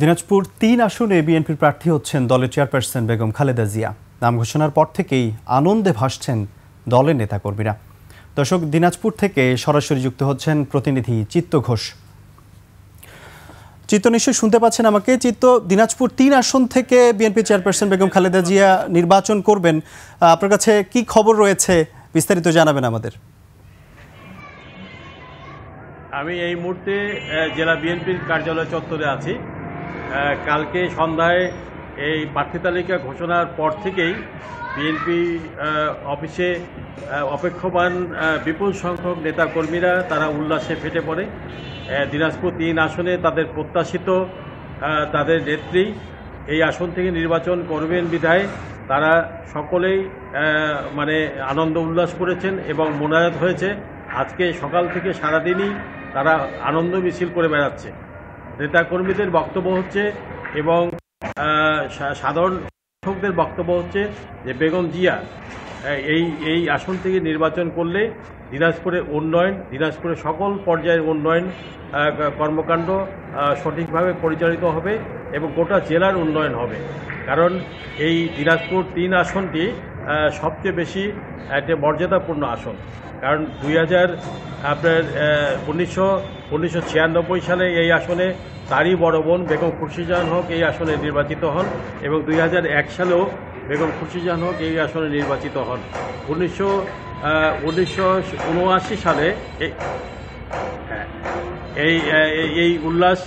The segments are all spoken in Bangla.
দিনাজপুর ৩ আসনে বিএনপির প্রার্থী হচ্ছেন দলের চেয়ারপারসন বেগম খালেদা জিয়া। নাম ঘোষণার পর থেকেই আনন্দে ভাসছেন দলের নেতাকর্মীরা। দর্শক, দিনাজপুর থেকে সরাসরি যুক্ত হচ্ছেন প্রতিনিধি চিত্ত ঘোষ। চিত্ত, নিশ্চয়ই শুনতে পাচ্ছেন আমাকে। চিত্ত, দিনাজপুর ৩ আসন থেকে বিএনপি চেয়ারপারসন বেগম খালেদা জিয়া নির্বাচন করবেন। আপনার কাছে কি খবর রয়েছে, বিস্তারিত জানাবেন আমাদের। আমি এই মুহূর্তে জেলা বিএনপির কার্যালয় চত্বরে আছি। কালকে সন্ধ্যায় এই প্রার্থী তালিকা ঘোষণার পর থেকেই বিএনপি অফিসে অপেক্ষমান বিপুল সংখ্যক নেতাকর্মীরা তারা উল্লাসে ফেটে পড়ে। দিনাজপুর ৩ আসনে তাদের প্রত্যাশিত তাদের নেত্রী এই আসন থেকে নির্বাচন করবেন বিধায় তারা সকলেই আনন্দ উল্লাস করেছেন এবং মোনাজাত হয়েছে। আজকে সকাল থেকে সারাদিনই তারা আনন্দ মিছিল করে বেড়াচ্ছে। নেতাকর্মীদের বক্তব্য হচ্ছে এবং সাধারণ দর্শকদের বক্তব্য হচ্ছে যে বেগম জিয়া এই আসন থেকে নির্বাচন করলে দিনাজপুরের উন্নয়ন, দিনাজপুরের সকল পর্যায়ের উন্নয়ন কর্মকাণ্ড সঠিকভাবে পরিচালিত হবে এবং গোটা জেলার উন্নয়ন হবে। কারণ এই দিনাজপুর ৩ আসনটি সবচেয়ে বেশি একটা মর্যাদাপূর্ণ আসন। কারণ 1996 সালে এই আসনে তারই বড় বোন বেগম খুরশিজাহান হক এই আসনে নির্বাচিত হন এবং 2001 সালেও বেগম খুরশিজাহান হক এই আসনে নির্বাচিত হন। 1979 সালে এই উল্লাস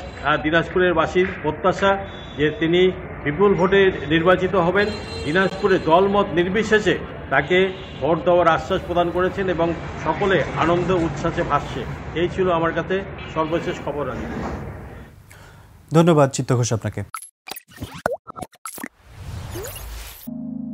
দিনাজপুরের বাসীর প্রত্যাশা যে তিনি বিপুল ভোটে নির্বাচিত হবেন। দিনাজপুরে দলমত নির্বিশেষে তাকে ভোট দেওয়ার আশ্বাস প্রদান করেছেন এবং সকলে আনন্দ উচ্ছ্বাসে ভাসছে। এই ছিল আমার কাছে সর্বশেষ খবর। ধন্যবাদ চিত্ত ঘোষ আপনাকে।